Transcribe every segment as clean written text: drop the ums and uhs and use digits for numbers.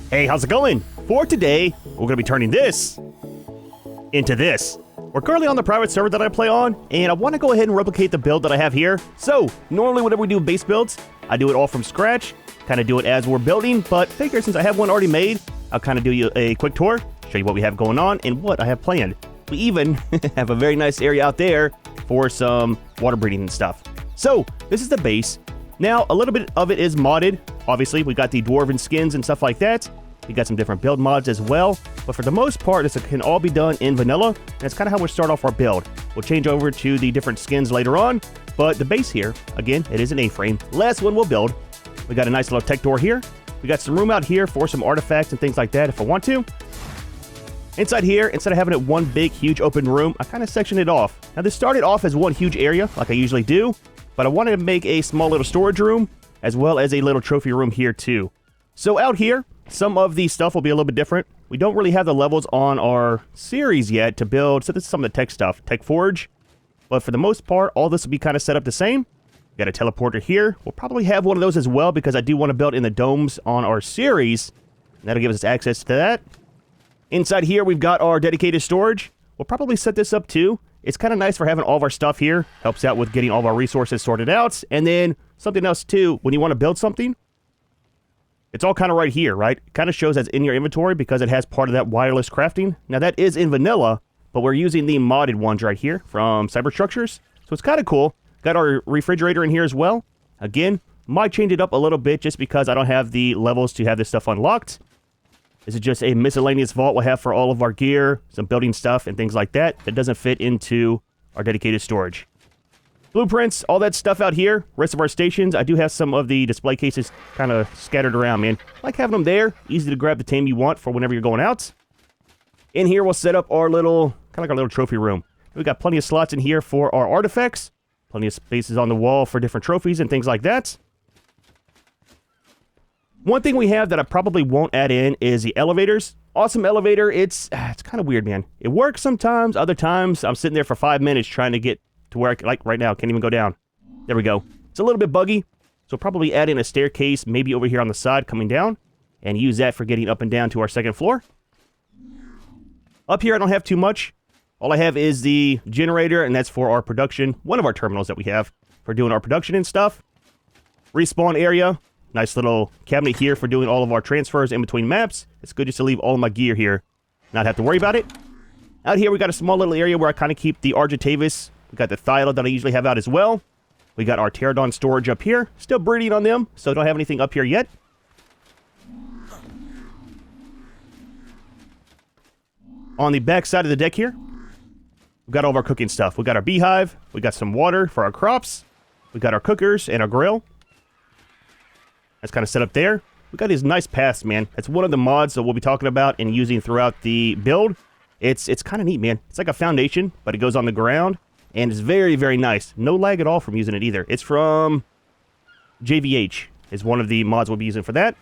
Hey, how's it going? For today, we're going to be turning this into this. We're currently on the private server that I play on, and I want to go ahead and replicate the build that I have here. So, normally whenever we do base builds, I do it all from scratch, kind of do it as we're building, but figure since I have one already made, I'll kind of do you a quick tour, show you what we have going on and what I have planned. We even have a very nice area out there for some water breeding and stuff. So, this is the base. Now, a little bit of it is modded. Obviously, we got the Dwarven skins and stuff like that. We got some different build mods as well. But for the most part, this can all be done in vanilla. And that's kind of how we'll start off our build. We'll change over to the different skins later on. But the base here, again, it is an A-frame. Last one we'll build. We got a nice little tech door here. We got some room out here for some artifacts and things like that if I want to. Inside here, instead of having it one big, huge open room, I kind of sectioned it off. Now, this started off as one huge area, like I usually do. But I wanted to make a small little storage room, as well as a little trophy room here too. So out here, some of the stuff will be a little bit different. We don't really have the levels on our series yet to build, so this is some of the tech stuff, tech forge. But for the most part, all this will be kind of set up the same. We got a teleporter here. We'll probably have one of those as well, because I do want to build in the domes on our series. That'll give us access to that. Inside here, we've got our dedicated storage. We'll probably set this up too. It's kind of nice for having all of our stuff here. Helps out with getting all of our resources sorted out. And then something else too, when you want to build something, it's all kind of right here, right? It kind of shows that's in your inventory because it has part of that wireless crafting. Now that is in vanilla, but we're using the modded ones right here from Cyberstructures. So it's kind of cool. Got our refrigerator in here as well. Again, might change it up a little bit just because I don't have the levels to have this stuff unlocked. This is just a miscellaneous vault we'll have for all of our gear, some building stuff, and things like that. That doesn't fit into our dedicated storage. Blueprints, all that stuff out here. Rest of our stations, I do have some of the display cases kind of scattered around, man. I like having them there. Easy to grab the tame you want for whenever you're going out. In here, we'll set up our little, kind of like our little trophy room. We got plenty of slots in here for our artifacts. Plenty of spaces on the wall for different trophies and things like that. One thing we have that I probably won't add in is the elevators. Awesome elevator. It's kind of weird, man. It works sometimes. Other times, I'm sitting there for 5 minutes trying to get to where like right now, can't even go down. There we go. It's a little bit buggy. So probably add in a staircase, maybe over here on the side coming down, and use that for getting up and down to our second floor. Up here, I don't have too much. All I have is the generator, and that's for our production. One of our terminals that we have for doing our production and stuff. Respawn area. Nice little cabinet here for doing all of our transfers in between maps. It's good just to leave all of my gear here, not have to worry about it. Out here, we got a small little area where I kind of keep the Argentavis. We got the Thyla that I usually have out as well. We got our Pterodon storage up here. Still breeding on them, so don't have anything up here yet. On the back side of the deck here, we got all of our cooking stuff. We got our beehive. We got some water for our crops. We got our cookers and our grill. That's kind of set up there. We got these nice paths, man. That's one of the mods that we'll be talking about and using throughout the build. It's kind of neat, man. It's like a foundation, but it goes on the ground, and it's very, very nice. No lag at all from using it either. It's from JVH is one of the mods we'll be using for that.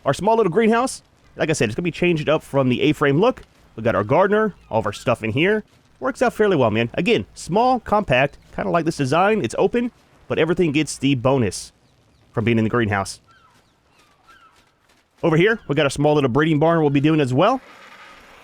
Our small little greenhouse, like I said, it's going to be changed up from the A-frame look. We got our gardener, all of our stuff in here. Works out fairly well, man. Again, small, compact, kind of like this design. It's open, but everything gets the bonus from being in the greenhouse. Over here, we got a small little breeding barn we'll be doing as well.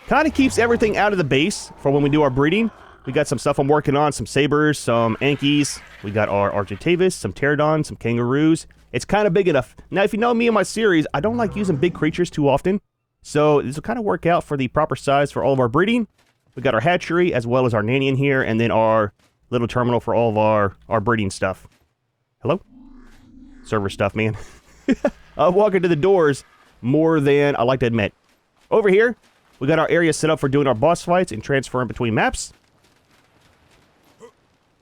Kind of keeps everything out of the base for when we do our breeding. We got some stuff I'm working on, some sabers, some Ankies. We got our Argentavis, some Pterodons, some kangaroos. It's kind of big enough. Now, if you know me and my series, I don't like using big creatures too often. So this will kind of work out for the proper size for all of our breeding. We got our hatchery as well as our nanny in here, and then our little terminal for all of our breeding stuff. Hello? Server stuff, man. I'm walking to the doors more than I like to admit. Over here, we got our area set up for doing our boss fights and transferring between maps.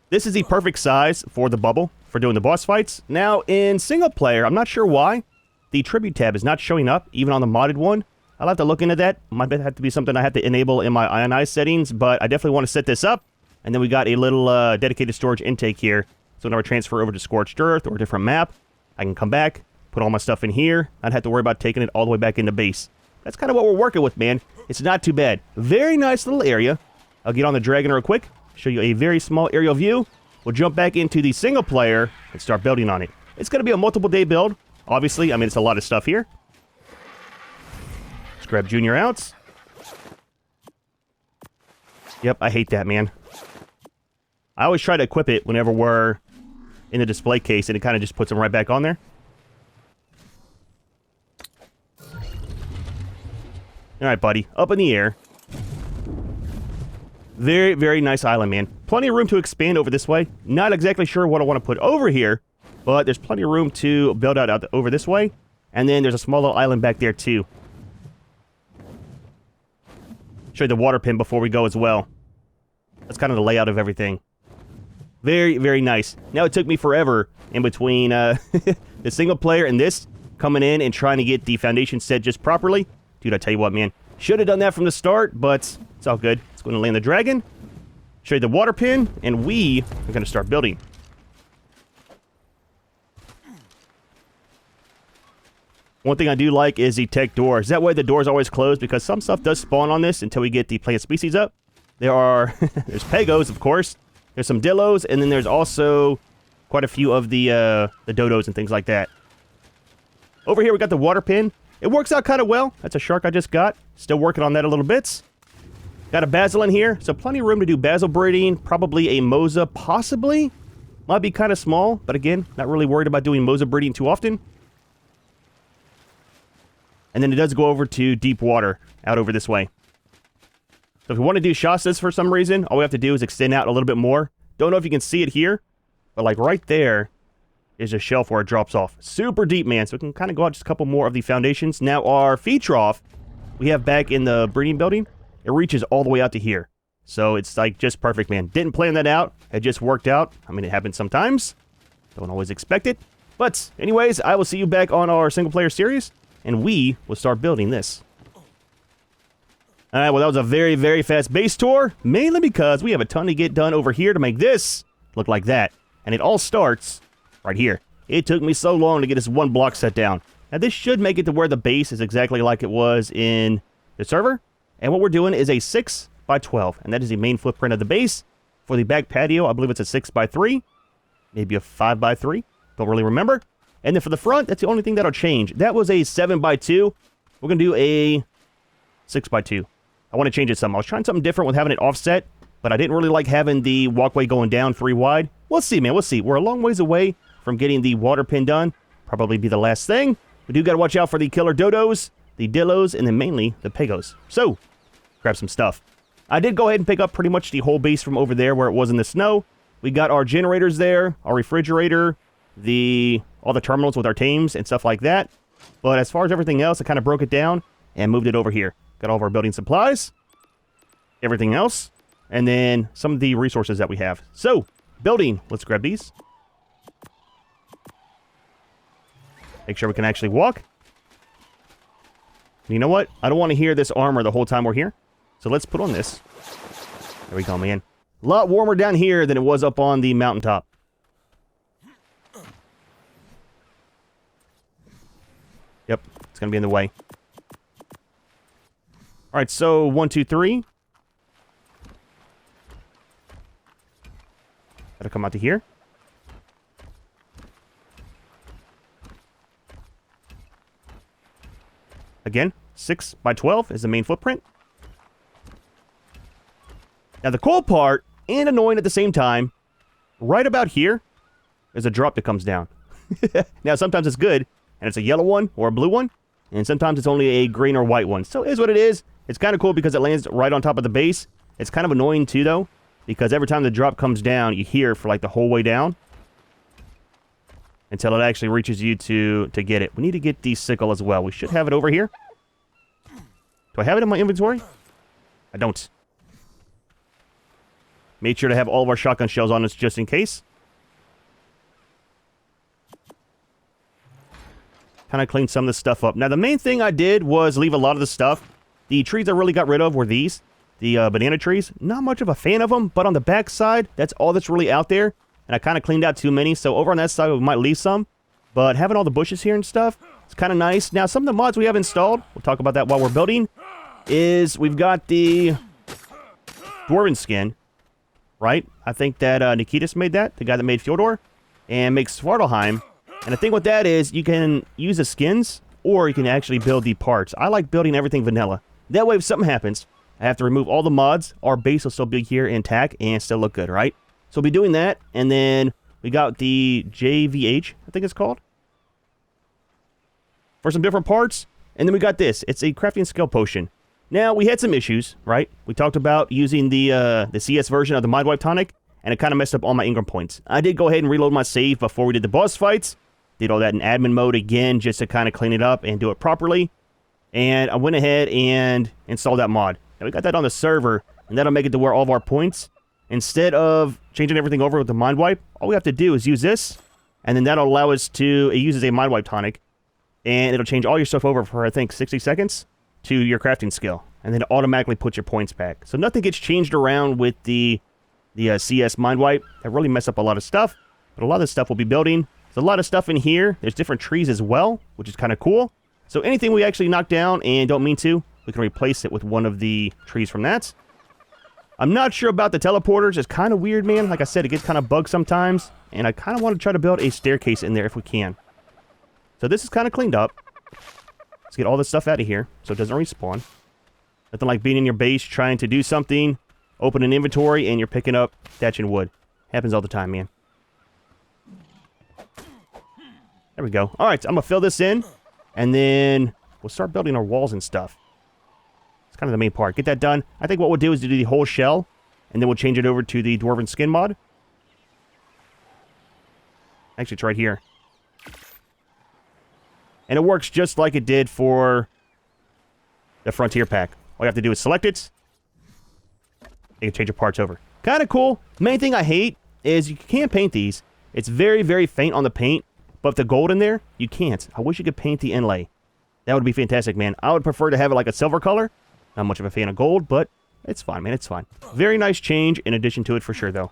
This is the perfect size for the bubble for doing the boss fights. Now, in single player, I'm not sure why the tribute tab is not showing up, even on the modded one. I'll have to look into that. Might have to be something I have to enable in my ionized settings, but I definitely want to set this up. And then we got a little dedicated storage intake here. So whenever I transfer over to Scorched Earth or a different map, I can come back, put all my stuff in here. I'd have to worry about taking it all the way back into base. That's kind of what we're working with, man. It's not too bad. Very nice little area. I'll get on the dragon real quick, show you a very small aerial view. We'll jump back into the single player and start building on it. It's going to be a multiple day build. Obviously, I mean, it's a lot of stuff here. grab Junior out. Yep, I hate that, man. I always try to equip it whenever we're in the display case, and it kind of just puts them right back on there. Alright, buddy. Up in the air. Very, very nice island, man. Plenty of room to expand over this way. Not exactly sure what I want to put over here, but there's plenty of room to build out over this way. And then there's a small little island back there, too. Show you the water pin before we go as well. That's kind of the layout of everything. Very, very nice. Now, it took me forever in between the single player and this, coming in and trying to get the foundation set just properly. Dude, I tell you what, man. Should have done that from the start, but it's all good. It's going to land the dragon, show you the water pin, and we are going to start building. One thing I do like is the tech doors. That way the door's always closed, because some stuff does spawn on this until we get the plant species up. There are... there's pegos, of course. There's some dillos, and then there's also quite a few of the dodos and things like that. Over here we got the water pin. It works out kind of well. That's a shark I just got. Still working on that a little bit. Got a basil in here, so plenty of room to do basil breeding. Probably a moza, possibly. Might be kind of small, but again, not really worried about doing moza breeding too often. And then it does go over to deep water, out over this way. So if we want to do Shastas for some reason, all we have to do is extend out a little bit more. Don't know if you can see it here, but like right there is a shelf where it drops off. Super deep, man, so we can kind of go out just a couple more of the foundations. Now our feed trough we have back in the breeding building, it reaches all the way out to here. So it's like just perfect, man. Didn't plan that out. It just worked out. I mean, it happens sometimes. Don't always expect it. But anyways, I will see you back on our single player series, and we will start building this. Alright, well, that was a very, very fast base tour, mainly because we have a ton to get done over here to make this look like that. And it all starts right here. It took me so long to get this one block set down. Now, this should make it to where the base is exactly like it was in the server. And what we're doing is a 6 by 12, and that is the main footprint of the base. For the back patio, I believe it's a 6 by 3, maybe a 5 by 3, don't really remember. And then for the front, that's the only thing that'll change. That was a 7 by 2. We're going to do a 6 by 2. I want to change it some. I was trying something different with having it offset, but I didn't really like having the walkway going down 3 wide. We'll see, man. We'll see. We're a long ways away from getting the water pin done. Probably be the last thing. We do got to watch out for the killer dodos, the dillos, and then mainly the pegos. So, grab some stuff. I did go ahead and pick up pretty much the whole base from over there where it was in the snow. We got our generators there, our refrigerator, all the terminals with our tames and stuff like that. But as far as everything else, I kind of broke it down and moved it over here. Got all of our building supplies, everything else, and then some of the resources that we have. So, building. Let's grab these. Make sure we can actually walk. And you know what? I don't want to hear this armor the whole time we're here. So let's put on this. There we go, man. A lot warmer down here than it was up on the mountaintop. Yep, it's going to be in the way. Alright, so 1, 2, 3. Gotta come out to here. Again, 6 by 12 is the main footprint. Now the cool part, and annoying at the same time, right about here is a drop that comes down. Now sometimes it's good, and it's a yellow one or a blue one, and sometimes it's only a green or white one. So it is what it is. It's kind of cool because it lands right on top of the base. It's kind of annoying too, though, because every time the drop comes down, you hear for like the whole way down until it actually reaches you to get it. We need to get the sickle as well. We should have it over here. Do I have it in my inventory? I don't. Made sure to have all of our shotgun shells on us just in case. Kind of cleaned some of this stuff up. Now, the main thing I did was leave a lot of the stuff. The trees I really got rid of were these. The banana trees. Not much of a fan of them, but on the back side, that's all that's really out there. And I kind of cleaned out too many, so over on that side, we might leave some. But having all the bushes here and stuff, it's kind of nice. Now, some of the mods we have installed, we'll talk about that while we're building, is we've got the Dwarven skin, right? I think that Nikitas made that, the guy that made Fjordor, and makes Svartalheim. And the thing with that is you can use the skins, or you can actually build the parts. I like building everything vanilla. That way, if something happens, I have to remove all the mods. Our base will still be here intact and still look good, right? So we'll be doing that, and then we got the JVH, I think it's called, for some different parts. And then we got this. It's a crafting skill potion. Now, we had some issues, right? We talked about using the CS version of the Mind Wipe tonic, and it kind of messed up all my Ingram points. I did go ahead and reload my save before we did the boss fights. Did all that in admin mode again, just to kind of clean it up and do it properly. And I went ahead and installed that mod. Now, we got that on the server, and that'll make it to where all of our points, instead of changing everything over with the Mind Wipe, all we have to do is use this, and then that'll allow us to, it uses a Mind Wipe tonic, and it'll change all your stuff over for, I think, 60 seconds to your crafting skill, and then automatically put your points back. So nothing gets changed around with the CS Mind Wipe. That really messed up a lot of stuff, but a lot of this stuff we'll be building. There's a lot of stuff in here. There's different trees as well, which is kind of cool. So anything we actually knock down and don't mean to, we can replace it with one of the trees from that. I'm not sure about the teleporters. It's kind of weird, man. Like I said, it gets kind of bugged sometimes, and I kind of want to try to build a staircase in there if we can. So this is kind of cleaned up. Let's get all this stuff out of here so it doesn't respawn. Nothing like being in your base, trying to do something, open an inventory, and you're picking up thatch and wood. Happens all the time, man. There we go. All right, so I'm going to fill this in, and then we'll start building our walls and stuff. It's kind of the main part. Get that done. I think what we'll do is do the whole shell, and then we'll change it over to the Dwarven skin mod. Actually, it's right here. And it works just like it did for the Frontier pack. All you have to do is select it. You can change your parts over. Kind of cool. Main thing I hate is you can't paint these. It's very, very faint on the paint. But the gold in there, you can't. I wish you could paint the inlay. That would be fantastic, man. I would prefer to have it like a silver color. Not much of a fan of gold, but it's fine, man. It's fine. Very nice change in addition to it for sure, though.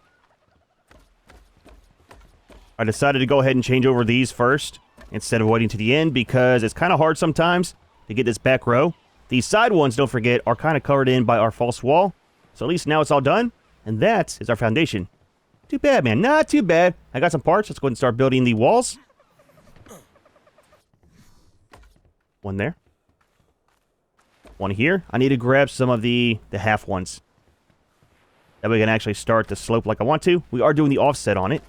I decided to go ahead and change over these first, instead of waiting to the end, because it's kind of hard sometimes to get this back row. These side ones, don't forget, are kind of covered in by our false wall. So at least now it's all done, and that is our foundation. Too bad, man. Not too bad. I got some parts. Let's go ahead and start building the walls. One there. One here. I need to grab some of the half ones. That way we can actually start the slope like I want to. We are doing the offset on it.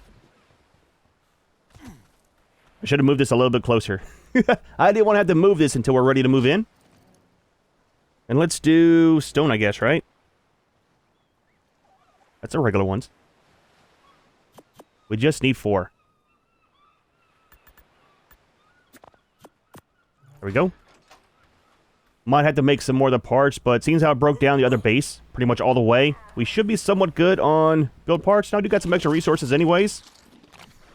I should have moved this a little bit closer. I didn't want to have to move this until we're ready to move in. And let's do stone, I guess, right? That's the regular ones. We just need 4. There we go. Might have to make some more of the parts, but seeing how it broke down the other base pretty much all the way, we should be somewhat good on build parts. Now I do got some extra resources anyways,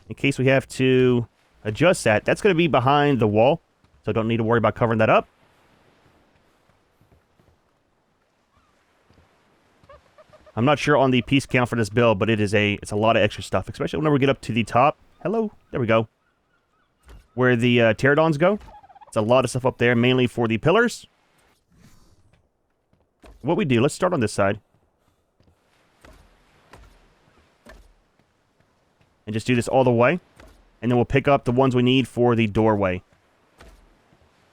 in case we have to adjust that. That's going to be behind the wall, so don't need to worry about covering that up. I'm not sure on the piece count for this build, but it's a lot of extra stuff, especially whenever we get up to the top. Hello, there we go. Where the pterodons go. It's a lot of stuff up there, mainly for the pillars. What we do, let's start on this side. And just do this all the way. And then we'll pick up the ones we need for the doorway.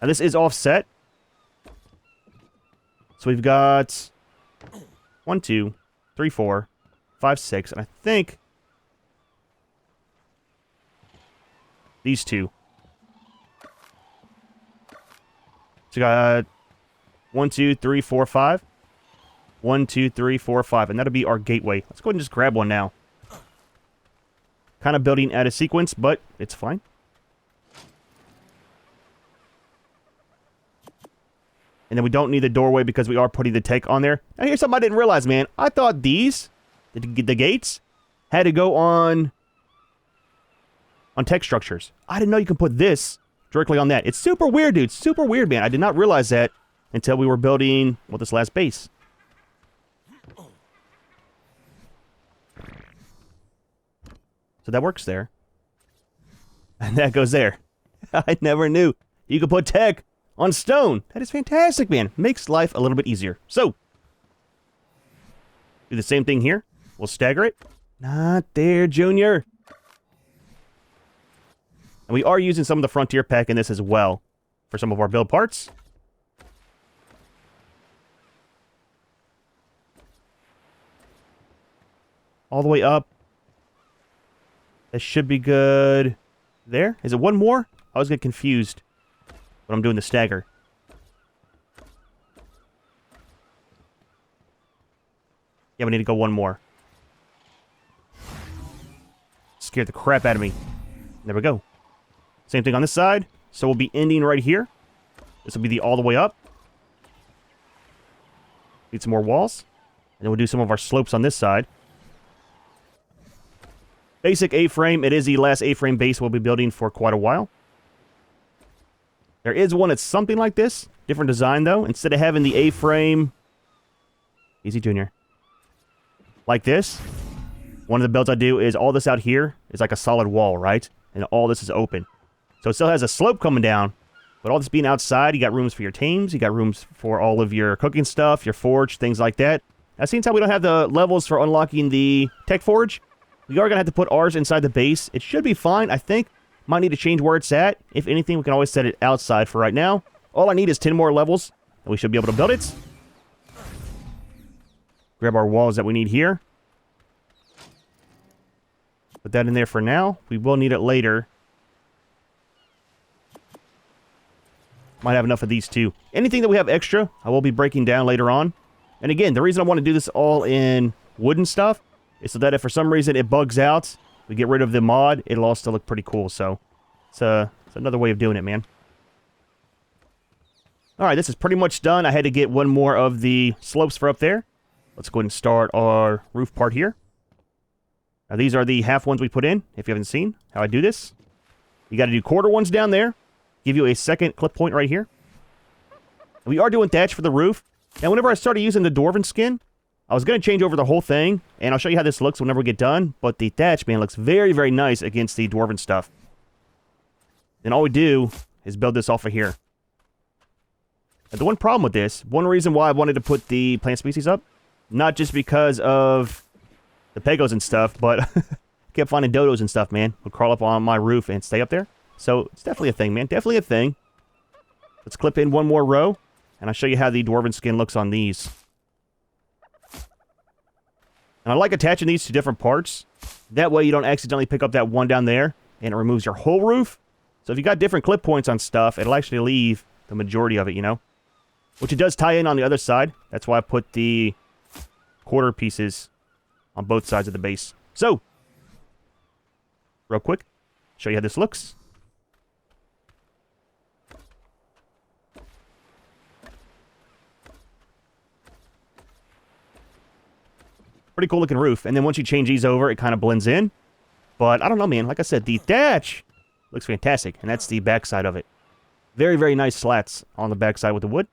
Now this is offset. So we've got 1, 2, 3, 4, 5, 6, and I think these two. So we got 1, 2, 3, 4, 5. 1, 2, 3, 4, 5. And that'll be our gateway. Let's go ahead and just grab one now. Kind of building out of sequence, but it's fine. And then we don't need the doorway because we are putting the tech on there. Now here's something I didn't realize, man. I thought these, the gates, had to go on tech structures. I didn't know you can put this directly on that. It's super weird, dude. Super weird, man. I did not realize that until we were building, well, this last base. So that works there. And that goes there. I never knew you could put tech on stone. That is fantastic, man. Makes life a little bit easier. So, do the same thing here. We'll stagger it. Not there, Junior. And we are using some of the Frontier pack in this as well. for some of our build parts. All the way up. That should be good. There? Is it one more? I always get confused when I'm doing the stagger. Yeah, we need to go one more. Scared the crap out of me. There we go. Same thing on this side. So we'll be ending right here. This will be the all the way up. Need some more walls. And then we'll do some of our slopes on this side. Basic A-frame. It is the last A-frame base we'll be building for quite a while. There is one that's something like this. Different design, though. Instead of having the A-frame... Easy, Junior. Like this. One of the builds I do is all this out here is like a solid wall, right? And all this is open. So it still has a slope coming down. But all this being outside, you got rooms for your tames. You got rooms for all of your cooking stuff, your forge, things like that. Now, seeing how we don't have the levels for unlocking the tech forge, we are going to have to put ours inside the base. It should be fine, I think. Might need to change where it's at. If anything, we can always set it outside for right now. All I need is 10 more levels, and we should be able to build it. Grab our walls that we need here. Put that in there for now. We will need it later. Might have enough of these too. Anything that we have extra, I will be breaking down later on. And again, the reason I want to do this all in wooden stuff is so that if for some reason it bugs out, we get rid of the mod, it'll all still look pretty cool. So it's another way of doing it, man. Alright, this is pretty much done. I had to get one more of the slopes for up there. Let's go ahead and start our roof part here. Now these are the half ones we put in, if you haven't seen how I do this. You got to do quarter ones down there. Give you a second clip point right here. We are doing thatch for the roof. Now whenever I started using the Dwarven skin, I was going to change over the whole thing, and I'll show you how this looks whenever we get done, but the thatch, man, looks very, very nice against the Dwarven stuff. And all we do is build this off of here. Now, the one problem with this, one reason why I wanted to put the plant species up, not just because of the pegos and stuff, but kept finding dodos and stuff, man. Would crawl up on my roof and stay up there. So it's definitely a thing, man. Definitely a thing. Let's clip in one more row, and I'll show you how the Dwarven skin looks on these. And I like attaching these to different parts. That way you don't accidentally pick up that one down there, and it removes your whole roof. So if you got different clip points on stuff, it'll actually leave the majority of it, you know? Which it does tie in on the other side. That's why I put the quarter pieces on both sides of the base. So, real quick, show you how this looks. Pretty cool looking roof. And then once you change these over, it kind of blends in. But I don't know, man. Like I said, the thatch looks fantastic. And that's the backside of it. Very, very nice slats on the backside with the wood.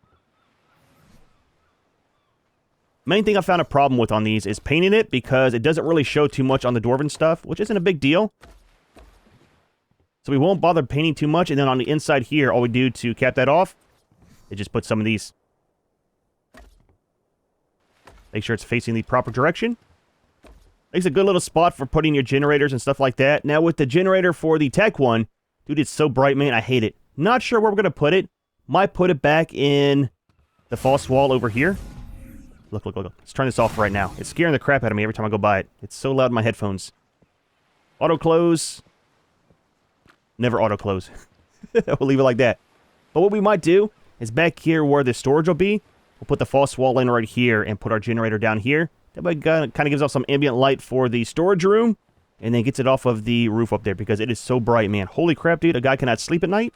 Main thing I found a problem with on these is painting it because it doesn't really show too much on the Dwarven stuff, which isn't a big deal. So we won't bother painting too much. And then on the inside here, all we do to cap that off is just put some of these. Make sure it's facing the proper direction. Makes a good little spot for putting your generators and stuff like that. Now with the generator for the tech one, dude, it's so bright, man. I hate it. Not sure where we're going to put it. Might put it back in the false wall over here. Look, look, look, look. Let's turn this off right now. It's scaring the crap out of me every time I go by it. It's so loud in my headphones. Auto close. Never auto close. We'll leave it like that. But what we might do is back here where the storage will be, we'll put the false wall in right here and put our generator down here. That way kind of gives off some ambient light for the storage room and then gets it off of the roof up there because it is so bright, man. Holy crap, dude. A guy cannot sleep at night.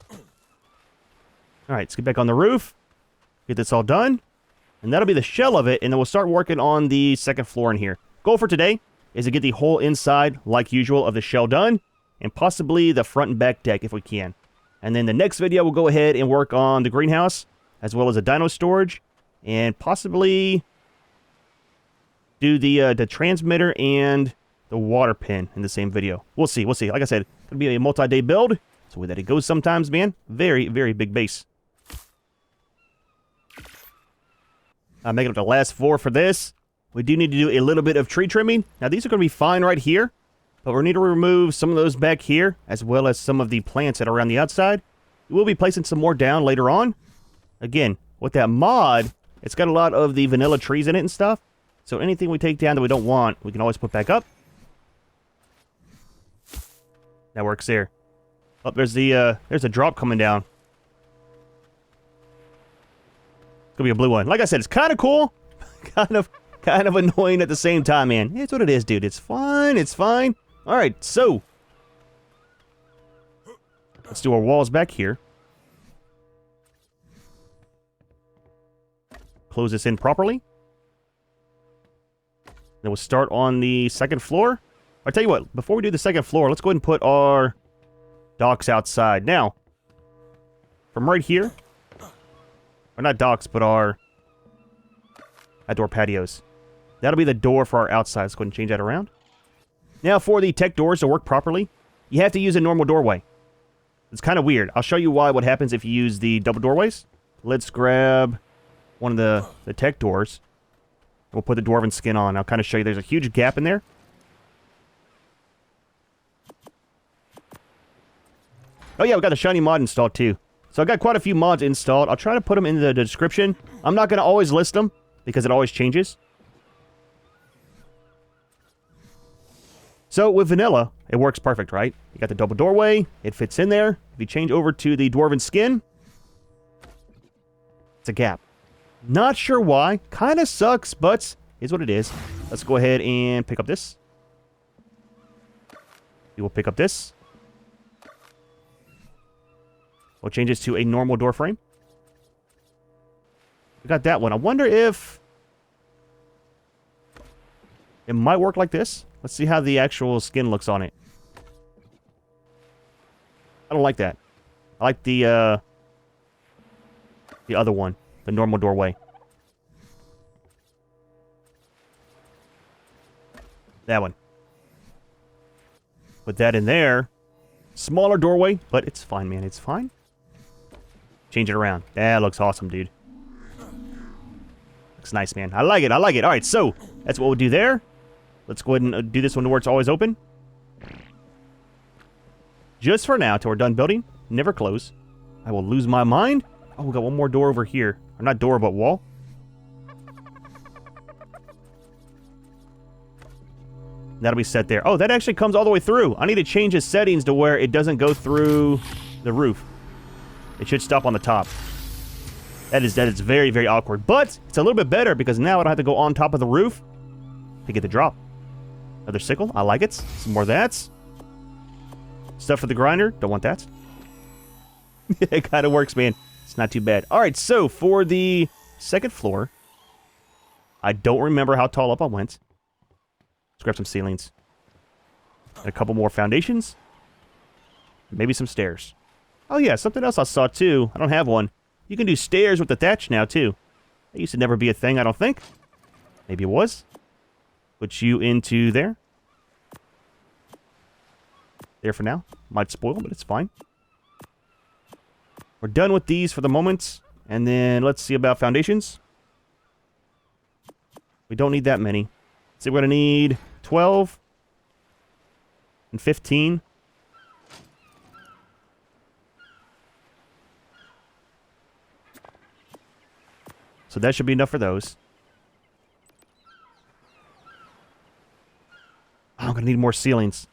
All right, let's get back on the roof. Get this all done. And that'll be the shell of it, and then we'll start working on the second floor in here. Goal for today is to get the whole inside, like usual, of the shell done, and possibly the front and back deck if we can. And then the next video, we'll go ahead and work on the greenhouse, as well as the dino storage, and possibly do the transmitter and the water pen in the same video. We'll see, we'll see. Like I said, it's going to be a multi-day build. It's the way that it goes sometimes, man. Very, very big base. I'm making up the last floor for this. We do need to do a little bit of tree trimming. Now, these are going to be fine right here, but we need to remove some of those back here, as well as some of the plants that are around the outside. We'll be placing some more down later on. Again, with that mod, it's got a lot of the vanilla trees in it and stuff. So anything we take down that we don't want, we can always put back up. That works there. Oh, there's a drop coming down. It's gonna be a blue one. Like I said, it's kind of cool, kind of annoying at the same time, man. It's what it is, dude. It's fine. It's fine. All right, so let's do our walls back here. Close this in properly. Then we'll start on the second floor. I'll tell you what, before we do the second floor, let's go ahead and put our docks outside. Now, from right here, or not docks, but our outdoor patios. That'll be the door for our outside. Let's go ahead and change that around. Now, for the tech doors to work properly, you have to use a normal doorway. It's kind of weird. I'll show you what happens if you use the double doorways. Let's grab one of the tech doors. We'll put the dwarven skin on. I'll kind of show you. There's a huge gap in there. Oh yeah, we got the shiny mod installed too. So I got quite a few mods installed. I'll try to put them in the description. I'm not going to always list them because it always changes. So with vanilla, it works perfect, right? You got the double doorway. It fits in there. If you change over to the dwarven skin, it's a gap. Not sure why. Kind of sucks, but is what it is. Let's go ahead and pick up this. We will pick up this. We'll change this to a normal door frame. We got that one. I wonder if it might work like this. Let's see how the actual skin looks on it. I don't like that. I like the other one, the normal doorway. That one. Put that in there. Smaller doorway, but it's fine, man. It's fine. Change it around. That looks awesome, dude. Looks nice, man. I like it. I like it. All right, so that's what we'll do there. Let's go ahead and do this one where it's always open. Just for now, till we're done building. Never close. I will lose my mind. Oh, we got one more door over here. Or not door, but wall. That'll be set there. Oh, that actually comes all the way through. I need to change the settings to where it doesn't go through the roof. It should stop on the top. That is very, very awkward. But it's a little bit better because now I don't have to go on top of the roof to get the drop. Another sickle. I like it. Some more of that. Stuff for the grinder. Don't want that. It kind of works, man. It's not too bad. All right, so for the second floor, I don't remember how tall up I went. Let's grab some ceilings. And a couple more foundations. Maybe some stairs. Oh yeah, something else I saw too. I don't have one. You can do stairs with the thatch now too. That used to never be a thing, I don't think. Maybe it was. Put you into there. There for now. Might spoil, but it's fine. We're done with these for the moment. And then let's see about foundations. We don't need that many. So we're going to need 12 and 15. So that should be enough for those. Oh, I'm going to need more ceilings.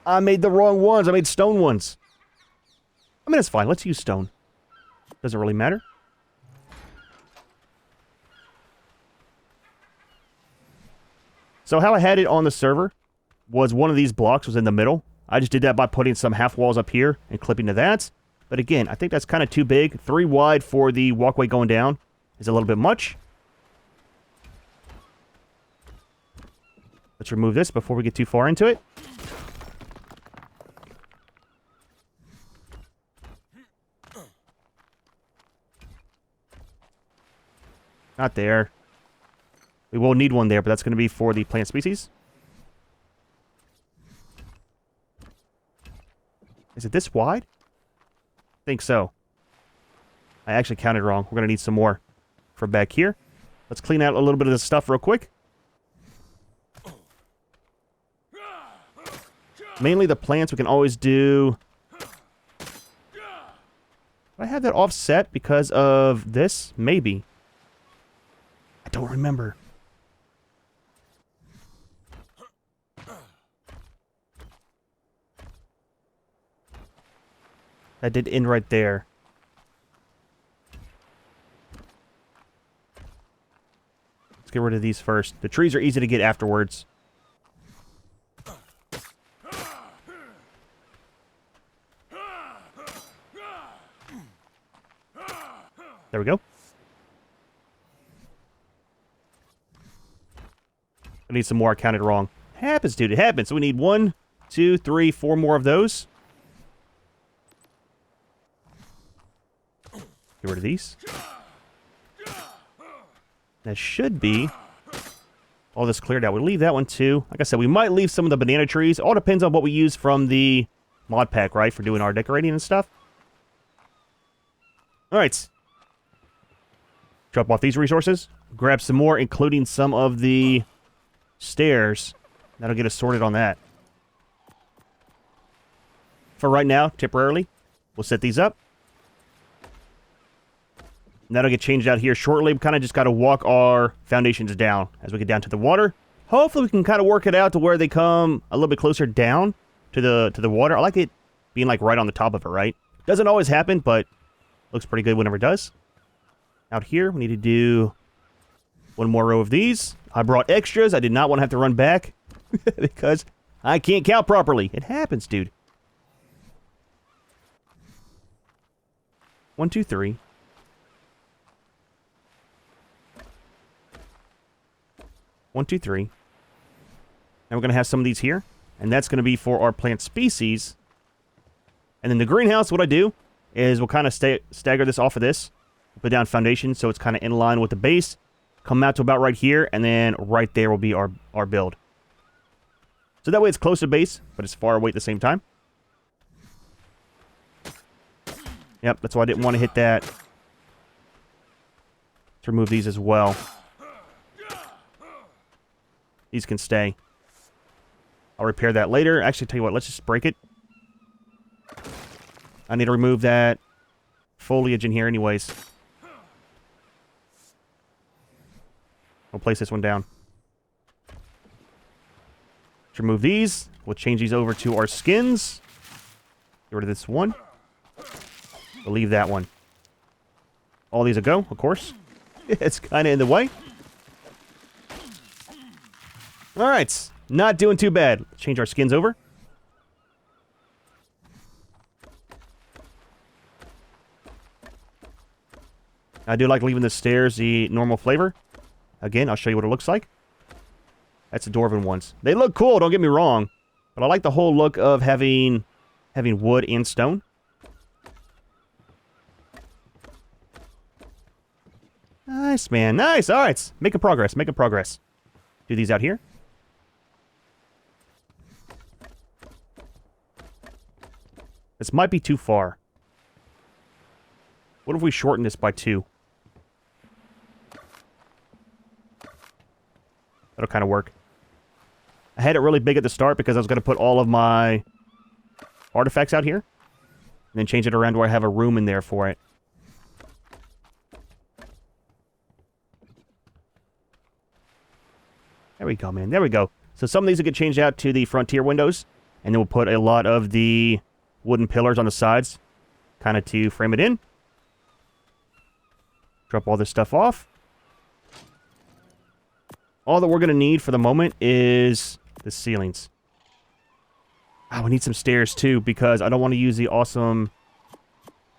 I made the wrong ones. I made stone ones. I mean, it's fine. Let's use stone. Doesn't really matter. So how I had it on the server was one of these blocks was in the middle. I just did that by putting some half walls up here and clipping to that. But again, I think that's kind of too big. 3 wide for the walkway going down is a little bit much. Let's remove this before we get too far into it. Not there. We will need one there, but that's going to be for the plant species. Is it this wide? I think so. I actually counted wrong. We're going to need some more for back here. Let's clean out a little bit of this stuff real quick. Mainly the plants we can always do I have that offset because of this? Maybe. I don't remember. That did end right there. Let's get rid of these first. The trees are easy to get afterwards. There we go. I need some more. I counted wrong. Happens, dude. It happens. So we need 1, 2, 3, 4 more of those. Get rid of these. That should be all this cleared out. We'll leave that one too. Like I said, we might leave some of the banana trees. All depends on what we use from the mod pack, right? For doing our decorating and stuff. Alright. Drop off these resources. Grab some more, including some of the stairs. That'll get us sorted on that. For right now, temporarily, we'll set these up. And that'll get changed out here shortly. We kind of just got to walk our foundations down as we get down to the water. Hopefully we can kind of work it out to where they come a little bit closer down to the water. I like it being like right on the top of it, right? Doesn't always happen, but looks pretty good whenever it does. Out here, we need to do one more row of these. I brought extras. I did not want to have to run back because I can't count properly. It happens, dude. 1, 2, 3. 1, 2, 3. And we're going to have some of these here. And that's going to be for our plant species. And then the greenhouse, what I do is we'll kind of stagger this off of this. Put down foundation so it's kind of in line with the base. Come out to about right here. And then right there will be our build. So that way it's close to base, but it's far away at the same time. Yep, that's why I didn't want to hit that. Let's remove these as well. These can stay. I'll repair that later. Actually, tell you what, let's just break it. I need to remove that foliage in here anyways. We'll place this one down. Let's remove these. We'll change these over to our skins. Get rid of this one. We'll leave that one. All these will go, of course. It's kind of in the way. Alright. Not doing too bad. Let's change our skins over. I do like leaving the stairs the normal flavor. Again, I'll show you what it looks like. That's the Dwarven ones. They look cool, don't get me wrong. But I like the whole look of having wood and stone. Nice, man. Nice. All right. Making progress. Making progress. Do these out here. This might be too far. What if we shorten this by 2? That'll kind of work. I had it really big at the start because I was going to put all of my artifacts out here. And then change it around where I have a room in there for it. There we go, man. There we go. So some of these will get changed out to the frontier windows. And then we'll put a lot of the wooden pillars on the sides. Kind of to frame it in. Drop all this stuff off. All that we're going to need for the moment is the ceilings. Ah, we need some stairs too because I don't want to use the awesome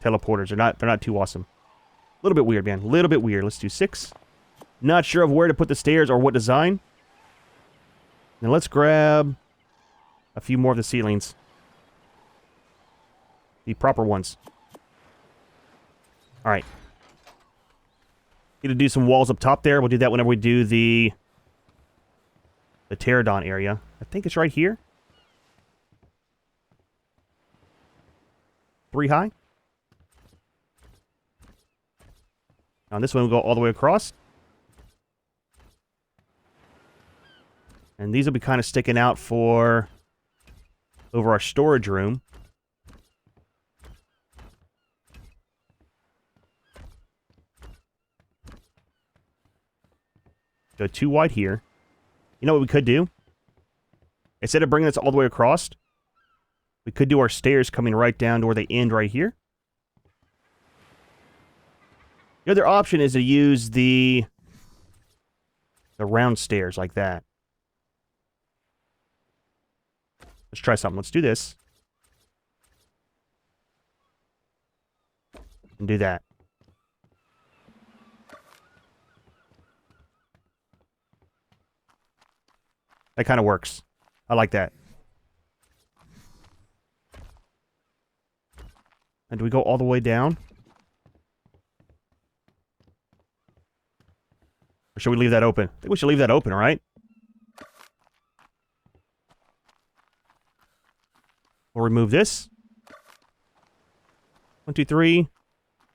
teleporters. They're not too awesome. A little bit weird, man. A little bit weird. Let's do 6. Not sure of where to put the stairs or what design. Now let's grab a few more of the ceilings. The proper ones. Alright. Need to do some walls up top there. We'll do that whenever we do the pterodon area. I think it's right here. 3 high. On this one, we'll go all the way across. And these will be kind of sticking out for over our storage room. Go 2 wide here. You know what we could do? Instead of bringing this all the way across, we could do our stairs coming right down to where they end right here. The other option is to use the round stairs like that. Let's try something. Let's do this. And do that. That kind of works. I like that. And do we go all the way down? Or should we leave that open? I think we should leave that open, right? We'll remove this. 1, 2, 3.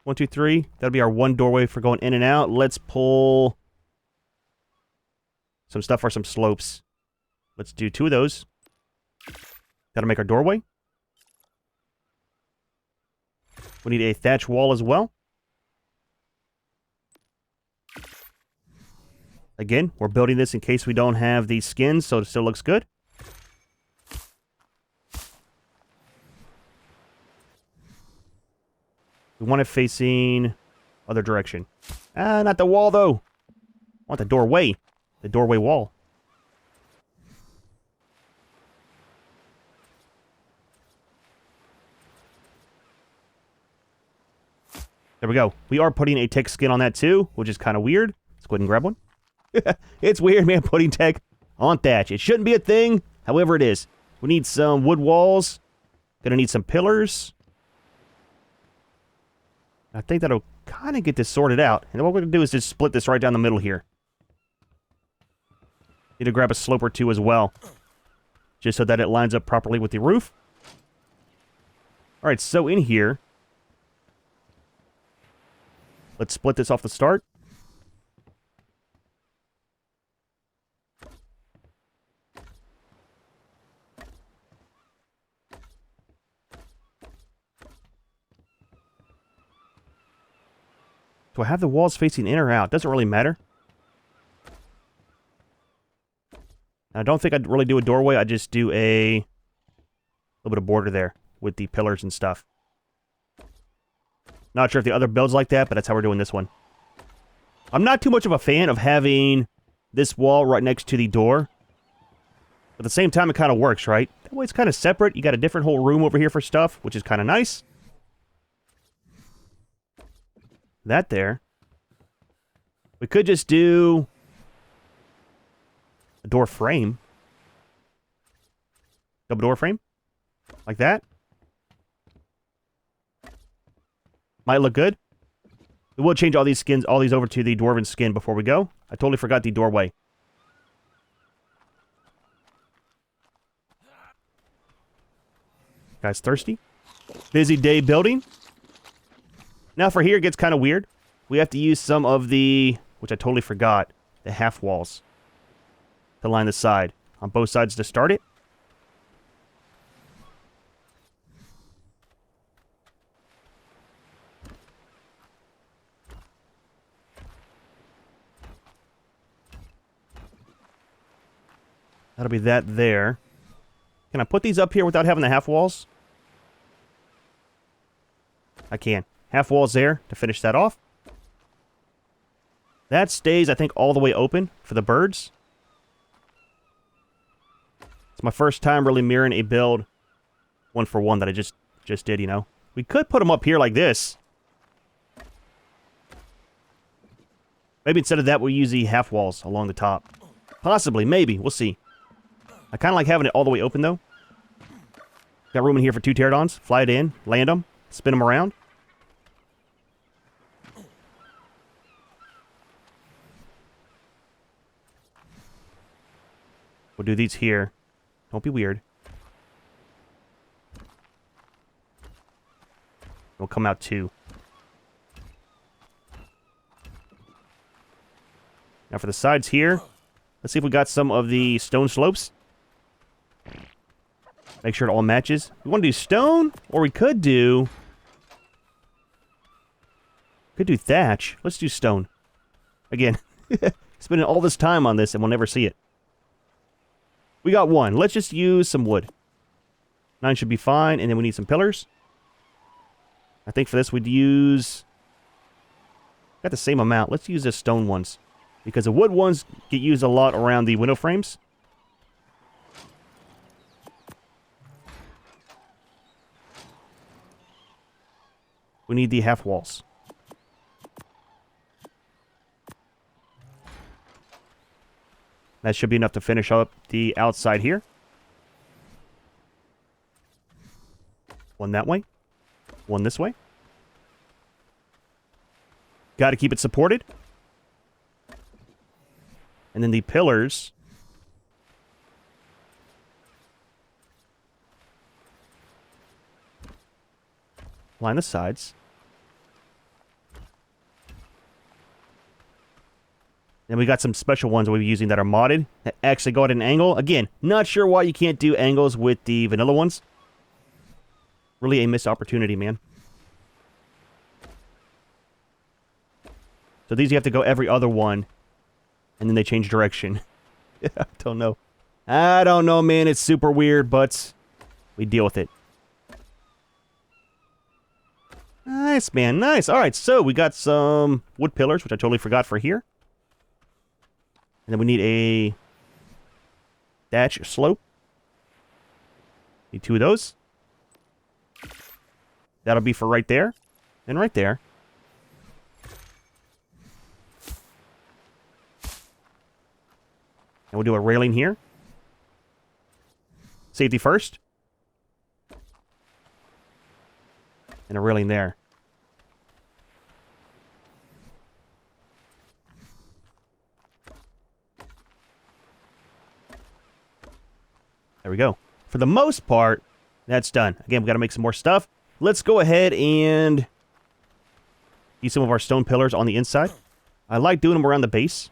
1, 2, 3. That'll be our one doorway for going in and out. Let's pull some stuff for some slopes. Let's do 2 of those. That'll make our doorway. We need a thatch wall as well. Again, we're building this in case we don't have these skins, so it still looks good. We want it facing other direction. Ah, not the wall, though. I want the doorway. The doorway wall. There we go. We are putting a tech skin on that, too, which is kind of weird. Let's go ahead and grab one. It's weird, man, putting tech on thatch. It shouldn't be a thing. However, it is. We need some wood walls. Gonna need some pillars. I think that'll kind of get this sorted out. And what we're going to do is just split this right down the middle here. Need to grab a slope or 2 as well. Just so that it lines up properly with the roof. Alright, so in here, let's split this off the start. Do I have the walls facing in or out? Doesn't really matter. I don't think I'd really do a doorway. I just do a little bit of border there with the pillars and stuff. Not sure if the other builds like that, but that's how we're doing this one. I'm not too much of a fan of having this wall right next to the door. But at the same time, it kind of works, right? That way it's kind of separate. You got a different whole room over here for stuff, which is kind of nice. That there. We could just do a door frame. Double door frame. Like that. Might look good. We will change all these skins, all these over to the Dwarven skin before we go. I totally forgot the doorway. Guys thirsty? Busy day building. Now for here, it gets kind of weird. We have to use some of the, which I totally forgot, the half walls to line the side on both sides to start it. That'll be that there. Can I put these up here without having the half walls? I can. Half walls there to finish that off. That stays, I think, all the way open for the birds. It's my first time really mirroring a build 1-for-1 that I just did, you know. We could put them up here like this. Maybe instead of that, we'll use the half walls along the top. Possibly, maybe. We'll see. I kind of like having it all the way open, though. Got room in here for 2 pterodons. Fly it in, land them, spin them around. We'll do these here. Don't be weird. We'll come out 2. Now for the sides here, let's see if we got some of the stone slopes. Make sure it all matches. We want to do stone, or we could do thatch. Let's do stone. Again, Spending all this time on this and we'll never see it. We got one. Let's just use some wood. 9 should be fine, and then we need some pillars. I think for this we'd use... Got the same amount. Let's use the stone ones. Because the wood ones get used a lot around the window frames. We need the half walls. That should be enough to finish up the outside here. One that way. One this way. Got to keep it supported. And then the pillars. Line the sides. Then we got some special ones we'll be using that are modded that actually go at an angle. Again, not sure why you can't do angles with the vanilla ones. Really a missed opportunity, man. So these you have to go every other one. And then they change direction. I don't know. I don't know, man. It's super weird, but we deal with it. Nice, man. Nice. All right, so we got some wood pillars, which I totally forgot for here. And then we need a thatch slope. Need 2 of those. That'll be for right there. And right there. And we'll do a railing here. Safety first. And a railing there. There we go. For the most part, that's done. Again, we got to make some more stuff. Let's go ahead and use some of our stone pillars on the inside. I like doing them around the base.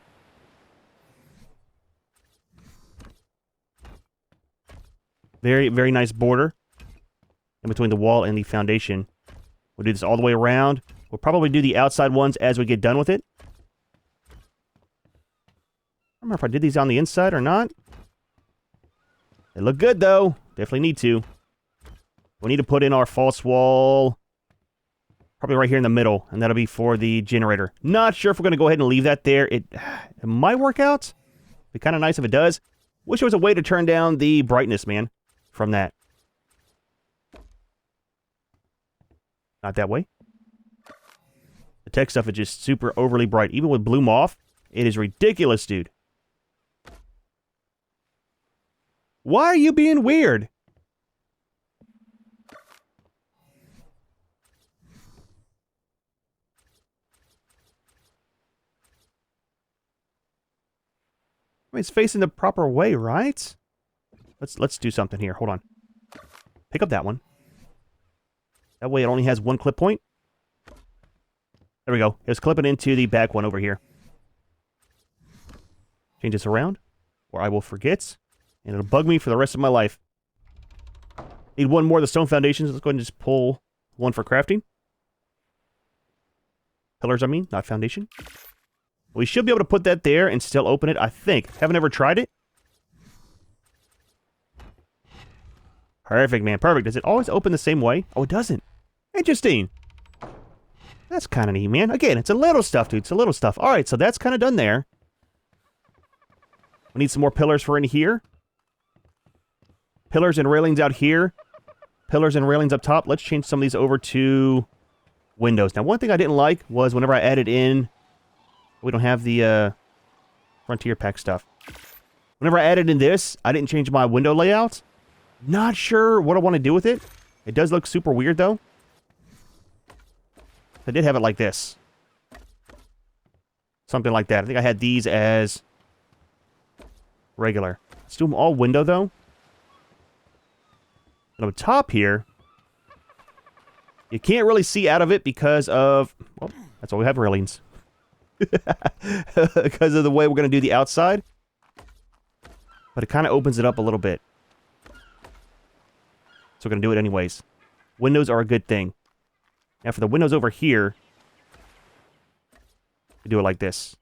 Very, very nice border in between the wall and the foundation. We'll do this all the way around. We'll probably do the outside ones as we get done with it. I don't remember if I did these on the inside or not. They look good, though. Definitely need to. We need to put in our false wall probably right here in the middle, and that'll be for the generator. Not sure if we're going to go ahead and leave that there. It might work out. It'd be kind of nice if it does. Wish there was a way to turn down the brightness, man, from that. Not that way. The tech stuff is just super overly bright. Even with bloom off, it is ridiculous, dude. Why are you being weird? I mean, it's facing the proper way, right? Let's do something here. Hold on. Pick up that one. That way it only has one clip point. There we go. It's clipping into the back one over here. Change this around, or I will forget. And it'll bug me for the rest of my life. Need one more of the stone foundations. Let's go ahead and just pull one for crafting. Pillars, I mean, not foundation. We should be able to put that there and still open it, I think. Haven't ever tried it. Perfect, man. Perfect. Does it always open the same way? Oh, it doesn't. Interesting. That's kind of neat, man. Again, it's a little stuff, dude. It's a little stuff. All right, so that's kind of done there. We need some more pillars for in here. Pillars and railings out here. Pillars and railings up top. Let's change some of these over to windows. Now, one thing I didn't like was whenever I added in... We don't have the Frontier Pack stuff. Whenever I added in this, I didn't change my window layout. Not sure what I want to do with it. It does look super weird, though. I did have it like this. Something like that. I think I had these as regular. Let's do them all window, though. And up top here, you can't really see out of it because of... Well, that's why we have railings. Because of the way we're going to do the outside. But it kind of opens it up a little bit. So we're going to do it anyways. Windows are a good thing. Now for the windows over here, we do it like this.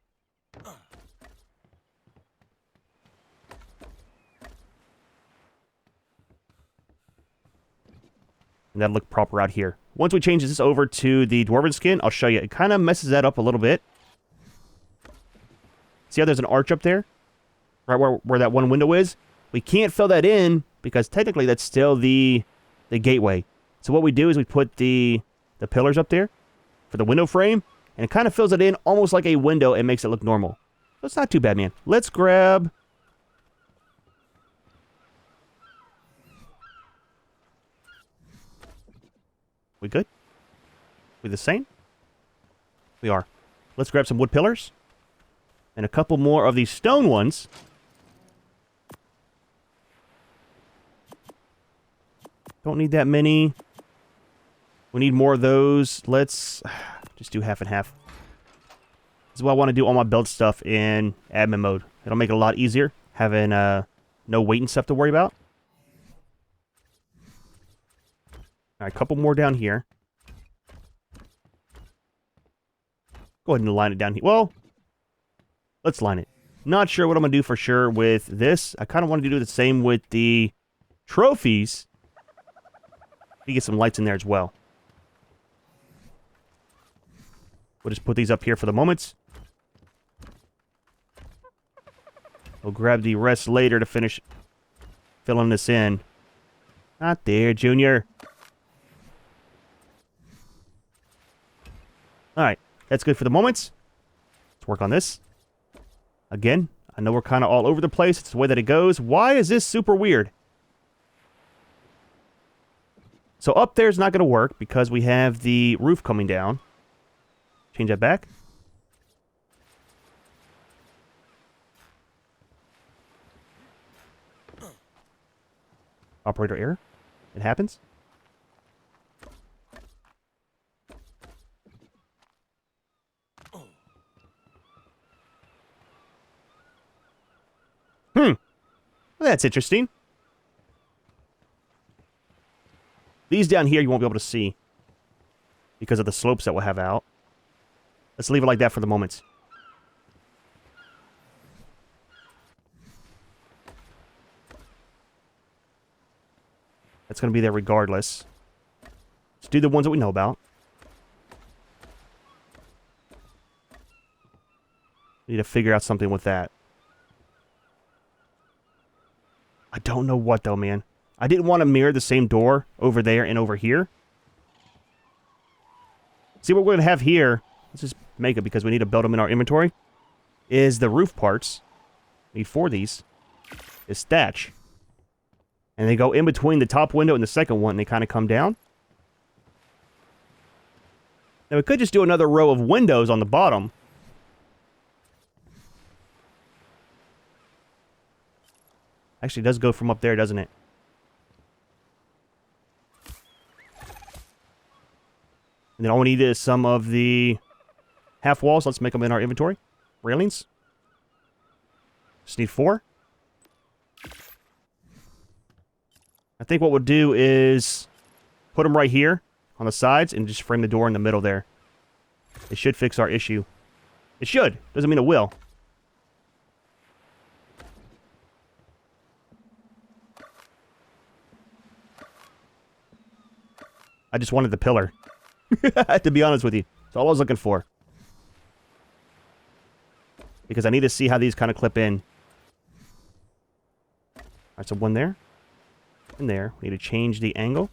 And that'll look proper out here. Once we change this over to the Dwarven skin, I'll show you. It kind of messes that up a little bit. See how there's an arch up there? Right where that one window is? We can't fill that in because technically that's still the gateway. So what we do is we put the pillars up there for the window frame, and it kind of fills it in almost like a window and makes it look normal. So it's not too bad, man. Let's grab... We good? We the same? We are. Let's grab some wood pillars. And a couple more of these stone ones. Don't need that many. We need more of those. Let's just do half and half. This is what I want to do all my build stuff in admin mode. It'll make it a lot easier, having no weight and stuff to worry about. All right, a couple more down here. Go ahead and line it down here. Well, let's line it. Not sure what I'm going to do for sure with this. I kind of wanted to do the same with the trophies. You get some lights in there as well. We'll just put these up here for the moment. We'll grab the rest later to finish filling this in. Not there, Junior. Alright, that's good for the moment. Let's work on this. Again, I know we're kind of all over the place. It's the way that it goes. Why is this super weird? So up there's not going to work because we have the roof coming down. Change that back. Operator error. It happens. Well, that's interesting. These down here you won't be able to see because of the slopes that we'll have out. Let's leave it like that for the moment. That's going to be there regardless. Let's do the ones that we know about. Need to figure out something with that. I don't know what though, man. I didn't want to mirror the same door over there and over here. See what we're going to have here. Let's just make it because we need to build them in our inventory. Is the roof parts. We need 4 of these. Is thatch. And they go in between the top window and the second one and they kind of come down. Now we could just do another row of windows on the bottom. Actually, it does go from up there, doesn't it? And then all we need is some of the half walls. Let's make them in our inventory. Railings. Just need 4. I think what we'll do is put them right here on the sides and just frame the door in the middle there. It should fix our issue. It should. Doesn't mean it will. I just wanted the pillar. To be honest with you. That's all I was looking for. Because I need to see how these kind of clip in. Alright, so one there. And there. We need to change the angle.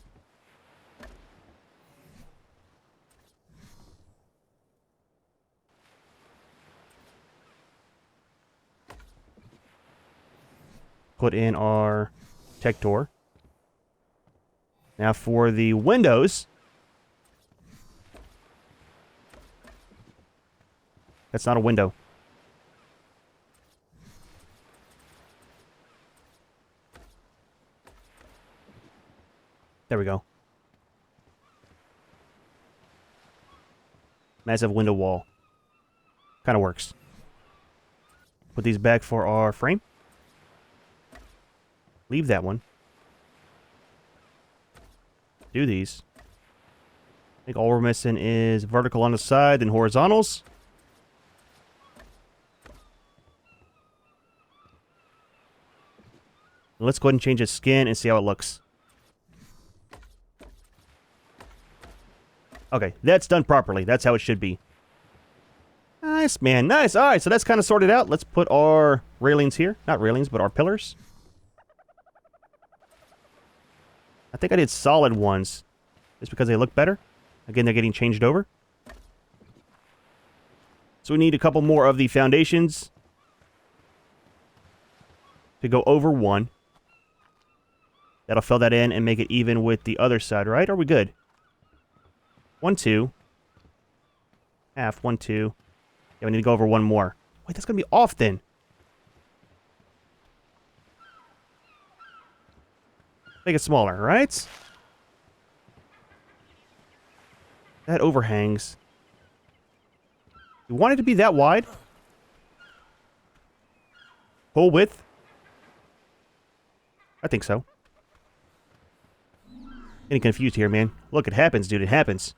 Put in our tech door. Now for the windows. That's not a window. There we go. Massive window wall. Kind of works. Put these back for our frame. Leave that one. Do these. I think all we're missing is vertical on the side and horizontals. Let's go ahead and change its skin and see how it looks. Okay, that's done properly. That's how it should be. Nice, man. Nice. All right, so that's kind of sorted out. Let's put our railings here. Not railings, but our pillars. I think I did solid ones just because they look better. Again, they're getting changed over. So we need a couple more of the foundations to go over one. That'll fill that in and make it even with the other side, right? Are we good? 1, 2. Half, 1, 2. Yeah, we need to go over one more. Wait, that's going to be off then. Make it smaller, right? That overhangs. You want it to be that wide? Full width? I think so. Getting confused here, man. Look, it happens, dude. It happens.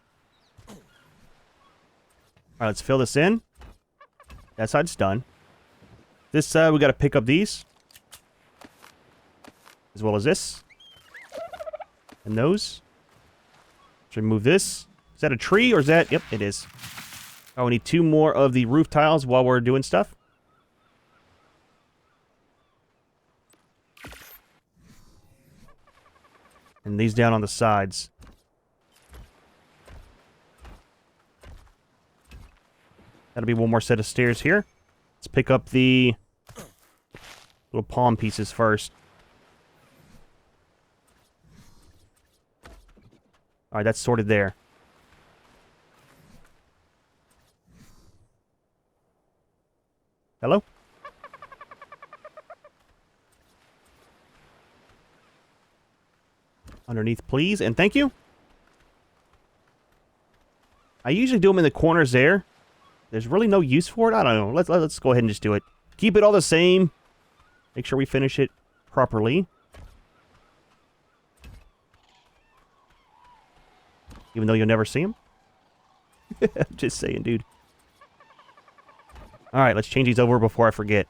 Alright, let's fill this in. That side's done. This side, we got to pick up these. As well as this. And those. Let's remove this. Is that a tree or is that... Yep, it is. Oh, we need 2 more of the roof tiles while we're doing stuff. And these down on the sides. That'll be one more set of stairs here. Let's pick up the little palm pieces first. Alright, that's sorted there. Hello? Underneath, please, and thank you. I usually do them in the corners there. There's really no use for it. I don't know. Let's go ahead and just do it. Keep it all the same. Make sure we finish it properly. Even though you'll never see them. I'm just saying, dude. Alright, let's change these over before I forget.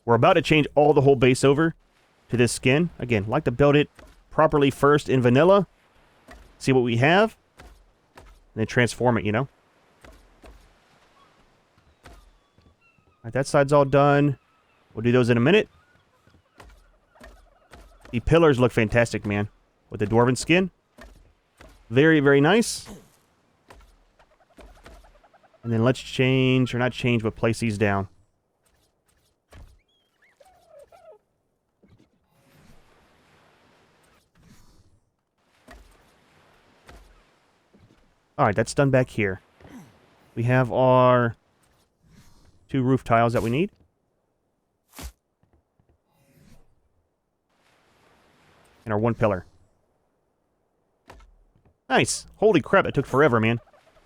We're about to change all the whole base over to this skin. Again, like to build it properly first in vanilla. See what we have. And then transform it, you know. Alright, that side's all done. We'll do those in a minute. The pillars look fantastic, man. With the Dwarven skin. Very, very nice. And then let's change, or not change, but place these down. Alright, that's done back here. We have our 2 roof tiles that we need. And our 1 pillar. Nice. Holy crap, it took forever, man.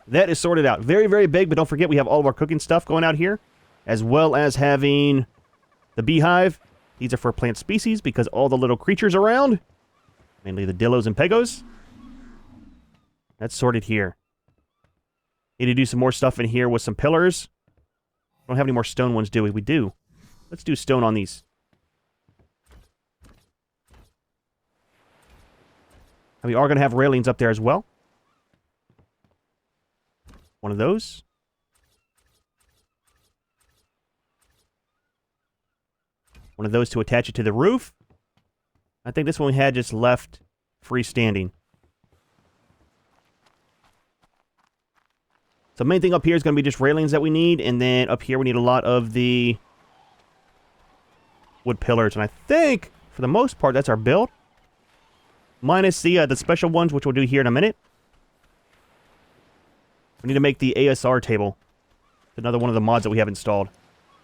That is sorted out. Very, very big, but don't forget we have all of our cooking stuff going out here. As well as having the beehive. These are for plant species because all the little creatures around. Mainly the dillos and pegos. That's sorted here. Need to do some more stuff in here with some pillars. Don't have any more stone ones, do we? We do. Let's do stone on these. And we are going to have railings up there as well. One of those. One of those to attach it to the roof. I think this one we had just left freestanding. So main thing up here is going to be just railings that we need, and then up here we need a lot of the wood pillars, and I think, for the most part, that's our build. Minus the special ones, which we'll do here in a minute. We need to make the ASR table. It's another one of the mods that we have installed.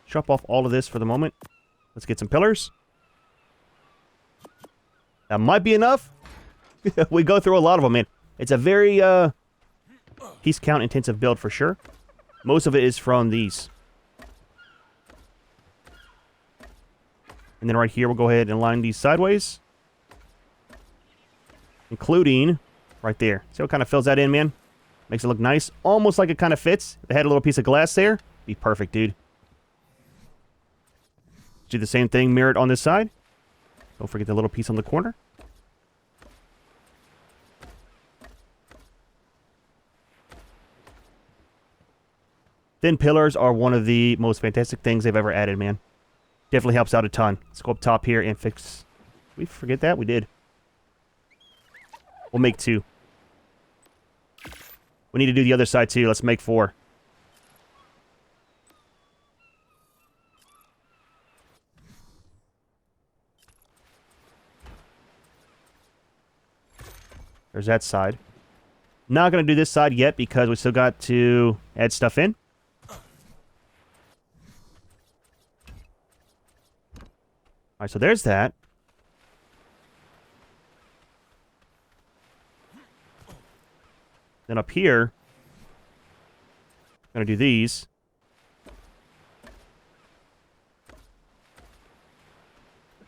Chop off all of this for the moment. Let's get some pillars. That might be enough. We go through a lot of them, man. It's a very piece count intensive build for sure. Most of it is from these. And then right here, we'll go ahead and line these sideways. Including right there. See what kind of fills that in, man? Makes it look nice. Almost like it kind of fits. If it had a little piece of glass there, be perfect, dude. Do the same thing, mirror it on this side. Don't forget the little piece on the corner. Thin pillars are one of the most fantastic things they've ever added, man. Definitely helps out a ton. Let's go up top here and fix... Did we forget that? We did. We'll make 2. We need to do the other side too. Let's make 4. There's that side. Not going to do this side yet because we still got to add stuff in. Alright, so there's that. Then up here, I'm going to do these.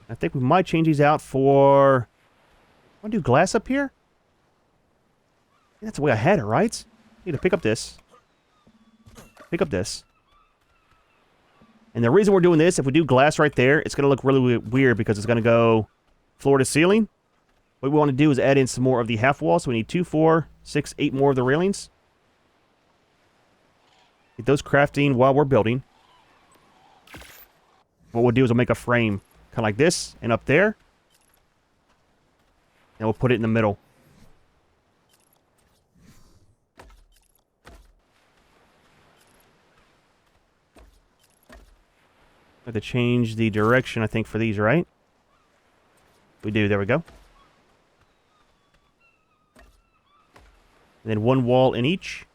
I think we might change these out for... Want to do glass up here? That's the way I had it, right? Need to pick up this. Pick up this. And the reason we're doing this, if we do glass right there, it's going to look really weird because it's going to go floor to ceiling. What we want to do is add in some more of the half wall. So we need 2, 4, 6, 8 more of the railings. Get those crafting while we're building. What we'll do is we'll make a frame kind of like this and up there. And we'll put it in the middle. I have to change the direction, I think, for these, right? We do. There we go. And then 1 wall in each.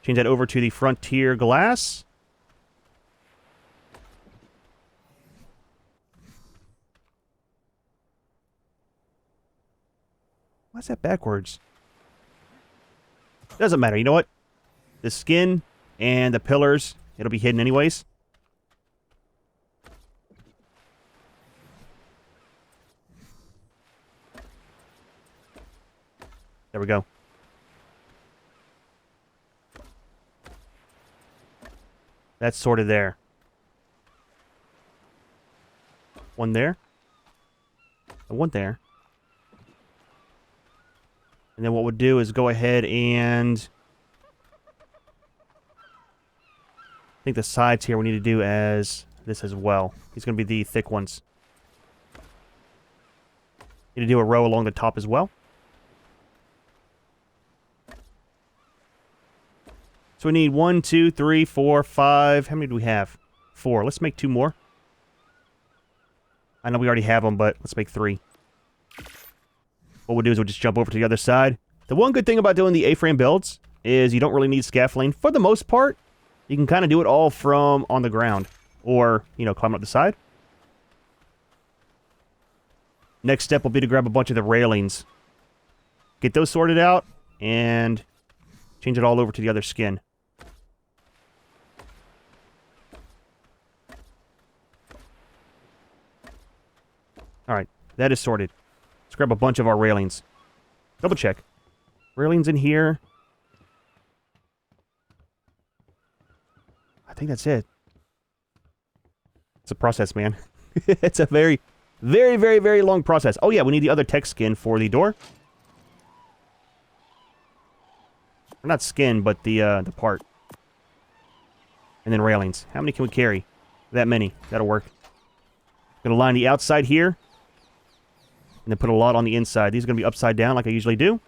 Change that over to the frontier glass. Why is that backwards? Doesn't matter. You know what? The skin and the pillars, it'll be hidden anyways. There we go. That's sorted there. 1 there. And 1 there. And then what we'll do is go ahead and... I think the sides here we need to do as this as well. These are going to be the thick ones. Need to do a row along the top as well. So we need 1, 2, 3, 4, 5. How many do we have? 4. Let's make 2 more. I know we already have them, but let's make 3. What we'll do is we'll just jump over to the other side. The one good thing about doing the A-frame builds is you don't really need scaffolding. For the most part, you can kind of do it all from on the ground. Or, you know, climb up the side. Next step will be to grab a bunch of the railings. Get those sorted out and change it all over to the other skin. Alright, that is sorted. Let's grab a bunch of our railings. Double check. Railings in here. I think that's it. It's a process, man. It's a very, very, very, very long process. Oh yeah, we need the other text skin for the door. Or not skin, but the part. And then railings. How many can we carry? That many. That'll work. Gonna line the outside here. And then put a lot on the inside. These are going to be upside down like I usually do.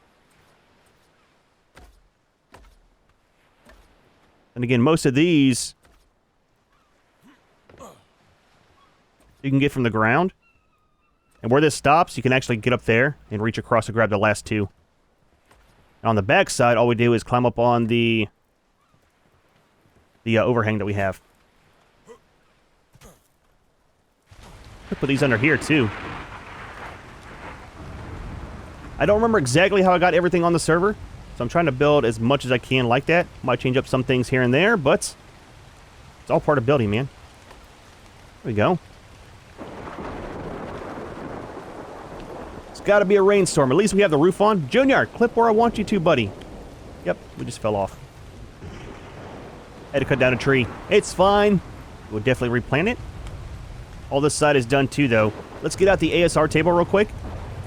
And again, most of these you can get from the ground. And where this stops, you can actually get up there and reach across and grab the last 2. And on the back side, all we do is climb up on the overhang that we have. I'll put these under here, too. I don't remember exactly how I got everything on the server, so I'm trying to build as much as I can like that. Might change up some things here and there, but it's all part of building, man. There we go. It's got to be a rainstorm. At least we have the roof on. Junior, clip where I want you to, buddy. Yep, we just fell off. Had to cut down a tree. It's fine. We'll definitely replant it. All this side is done too, though. Let's get out the ASR table real quick.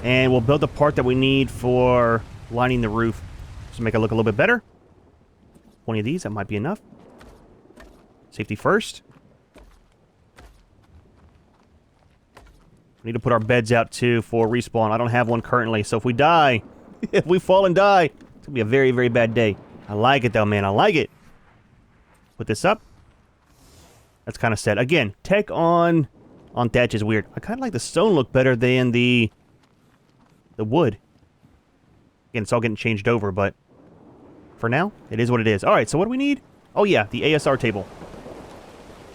And we'll build the part that we need for lining the roof to make it look a little bit better. 20 of these, that might be enough. Safety first. We need to put our beds out, too, for respawn. I don't have one currently, so if we die, if we fall and die, it's going to be a very, very bad day. I like it, though, man. I like it. Put this up. That's kind of sad. Again, tech on thatch is weird. I kind of like the stone look better than the wood. Again, it's all getting changed over, but for now, it is what it is. All right, so what do we need? Oh, yeah, the ASR table.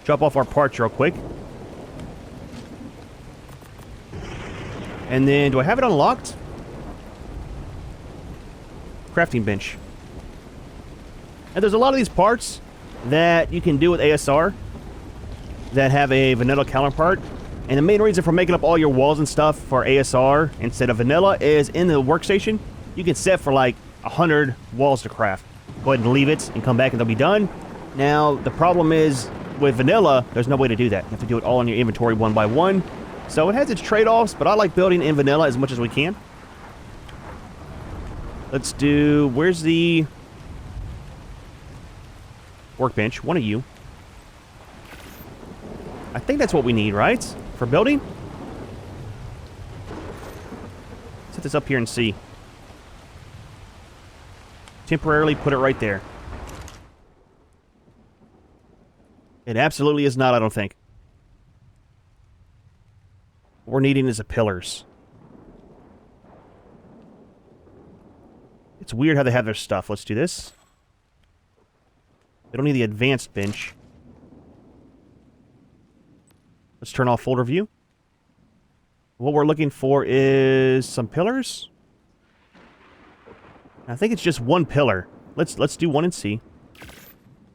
Drop off our parts real quick. And then, do I have it unlocked? Crafting bench. And there's a lot of these parts that you can do with ASR that have a vanilla counterpart. And the main reason for making up all your walls and stuff for ASR instead of vanilla is in the workstation, you can set for like 100 walls to craft. Go ahead and leave it and come back and they'll be done. Now, the problem is with vanilla, there's no way to do that. You have to do it all in your inventory one by one. So it has its trade-offs, but I like building in vanilla as much as we can. Let's do... Where's the workbench? One of you. I think that's what we need, right? For building? Set this up here and see. Temporarily put it right there. It absolutely is not, I don't think. What we're needing is the pillars. It's weird how they have their stuff. Let's do this. They don't need the advanced bench. Let's turn off folder view. What we're looking for is some pillars. I think it's just one pillar. Let's do one and see.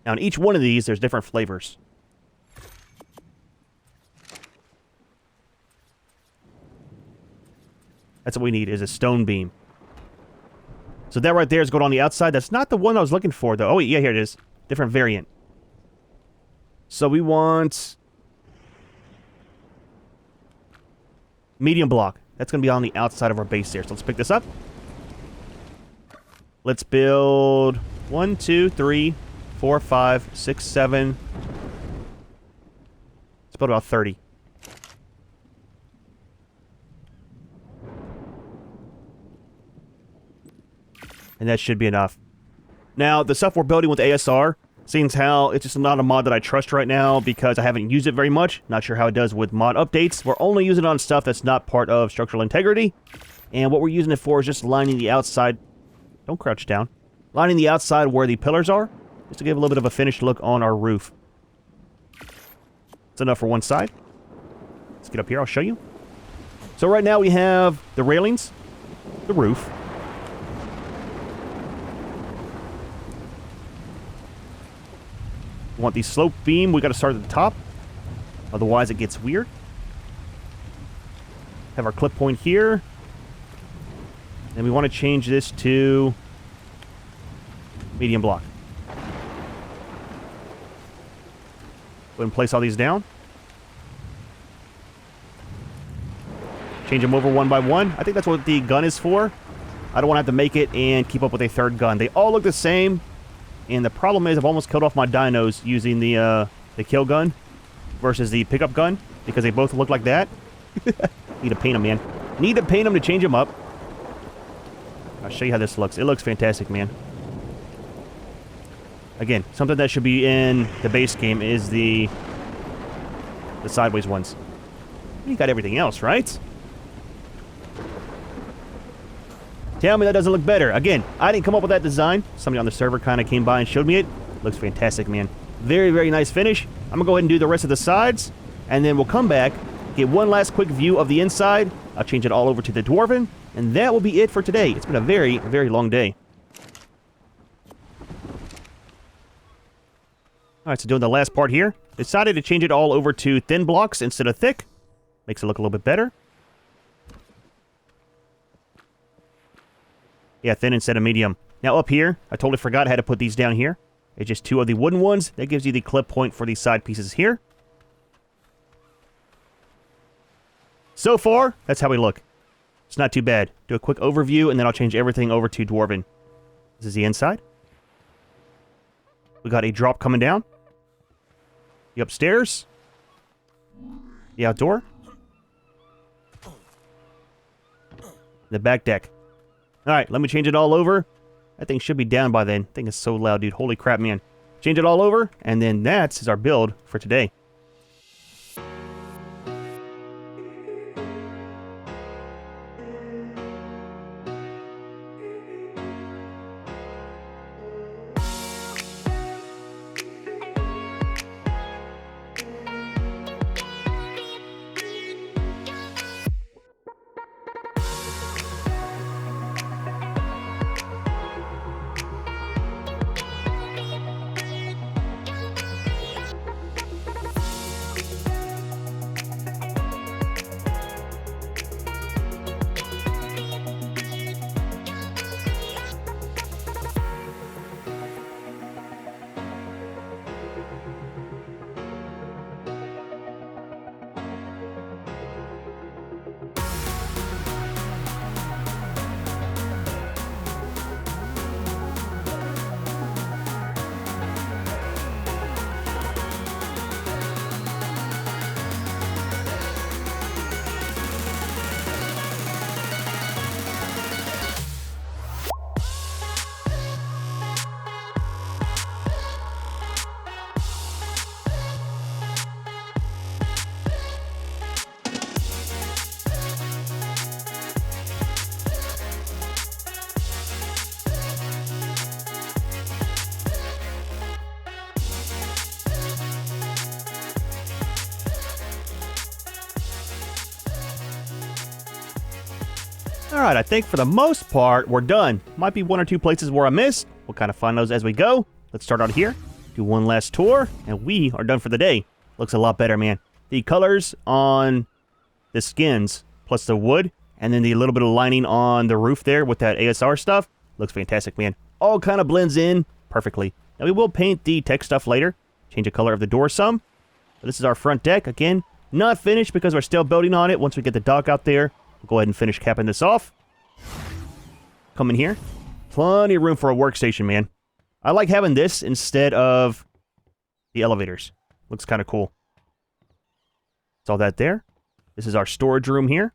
Now, in each one of these, there's different flavors. That's what we need, is a stone beam. So that right there is going on the outside. That's not the one I was looking for, though. Oh, yeah, here it is. Different variant. So we want... medium block. That's going to be on the outside of our base there. So let's pick this up. Let's build 1, 2, 3, 4, 5, 6, 7. Let's build about 30. And that should be enough. Now, the stuff we're building with ASR, seeing how it's just not a mod that I trust right now because I haven't used it very much. Not sure how it does with mod updates. We're only using it on stuff that's not part of structural integrity. And what we're using it for is just lining the outside. Don't crouch down. Lining the outside where the pillars are, just to give a little bit of a finished look on our roof. That's enough for one side. Let's get up here, I'll show you. So right now we have the railings, the roof. We want the slope beam, we got to start at the top. Otherwise it gets weird. Have our clip point here. And we want to change this to medium block. Go ahead and place all these down. Change them over one by one. I think that's what the gun is for. I don't want to have to make it and keep up with a third gun. They all look the same. And the problem is I've almost killed off my dinos using the kill gun versus the pickup gun because they both look like that. Need to paint them, man. Need to paint them to change them up. I'll show you how this looks. It looks fantastic, man. Again, something that should be in the base game is the sideways ones. You got everything else, right? Tell me that doesn't look better. Again, I didn't come up with that design. Somebody on the server kind of came by and showed me it. Looks fantastic, man. Very, very nice finish. I'm going to go ahead and do the rest of the sides, and then we'll come back, get one last quick view of the inside. I'll change it all over to the Dwarven, and that will be it for today. It's been a very, very long day. Alright, so doing the last part here. Decided to change it all over to thin blocks instead of thick. Makes it look a little bit better. Yeah, thin instead of medium. Now up here, I totally forgot I had to put these down here. It's just two of the wooden ones. That gives you the clip point for these side pieces here. So far, that's how we look. It's not too bad. Do a quick overview, and then I'll change everything over to Dwarven. This is the inside. We got a drop coming down. The upstairs. The outdoor. The back deck. Alright, let me change it all over. That thing should be down by then. That thing is so loud, dude. Holy crap, man. Change it all over, and then that is our build for today. Alright, I think for the most part, we're done. Might be one or two places where I missed. We'll kind of find those as we go. Let's start out here, do one last tour, and we are done for the day. Looks a lot better, man. The colors on the skins, plus the wood, and then the little bit of lining on the roof there with that ASR stuff, looks fantastic, man. All kind of blends in perfectly. Now, we will paint the tech stuff later, change the color of the door some. But this is our front deck. Again, not finished because we're still building on it. Once we get the dock out there, we'll go ahead and finish capping this off. Come in here. Plenty of room for a workstation, man. I like having this instead of the elevators. Looks kind of cool. That's all that there. This is our storage room here.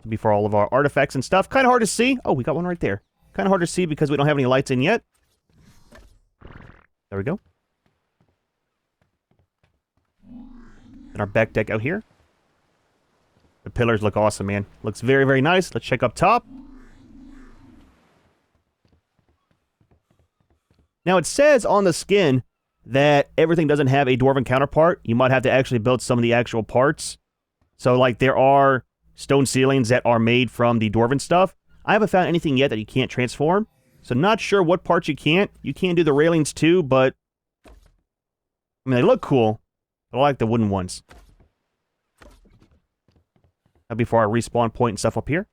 To be for all of our artifacts and stuff. Kind of hard to see. Oh, we got one right there. Kind of hard to see because we don't have any lights in yet. There we go. And our back deck out here. The pillars look awesome, man. Looks very, very nice. Let's check up top. Now, it says on the skin that everything doesn't have a Dwarven counterpart. You might have to actually build some of the actual parts. So, like, there are stone ceilings that are made from the Dwarven stuff. I haven't found anything yet that you can't transform. So, not sure what parts you can't. You can do the railings too, but I mean, they look cool. But I like the wooden ones. Now, before our respawn point and stuff up here.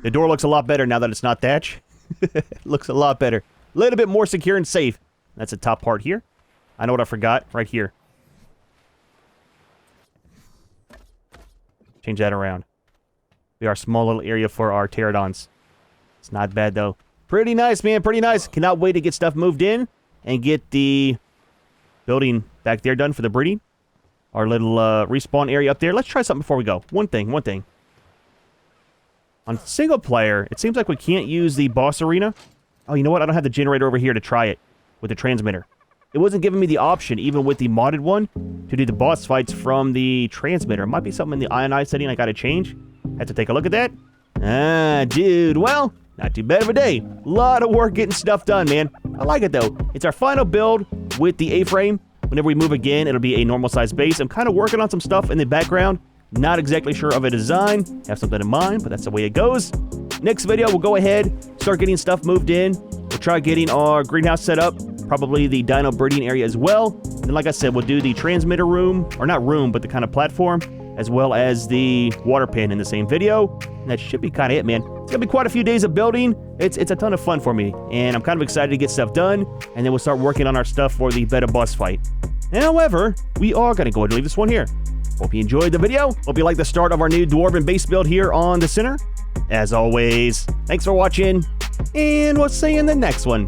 The door looks a lot better now that it's not thatch. Looks a lot better. A little bit more secure and safe. That's the top part here. I know what I forgot. Right here. Change that around. Be our small little area for our pterodons. It's not bad, though. Pretty nice, man. Pretty nice. Cannot wait to get stuff moved in and get the building back there done for the breeding. Our little respawn area up there. Let's try something before we go. One thing. On single player, it seems like we can't use the boss arena. Oh, you know what? I don't have the generator over here to try it with the transmitter. It wasn't giving me the option, even with the modded one, to do the boss fights from the transmitter. It might be something in the ionized setting I gotta change. Have to take a look at that. Ah, dude. Well, not too bad of a day. A lot of work getting stuff done, man. I like it, though. It's our final build with the A-frame. Whenever we move again, it'll be a normal-sized base. I'm kind of working on some stuff in the background. Not exactly sure of a design. Have something in mind, but that's the way it goes. Next video, we'll go ahead, start getting stuff moved in. We'll try getting our greenhouse set up. Probably the dino breeding area as well. And like I said, we'll do the transmitter room. Or not room, but the kind of platform. As well as the water pen in the same video. And that should be kind of it, man. It's going to be quite a few days of building. It's a ton of fun for me. And I'm kind of excited to get stuff done. And then we'll start working on our stuff for the beta boss fight. However, we are going to go ahead and leave this one here. Hope you enjoyed the video. Hope you liked the start of our new Dwarven base build here on the center. As always, thanks for watching. and we'll see you in the next one.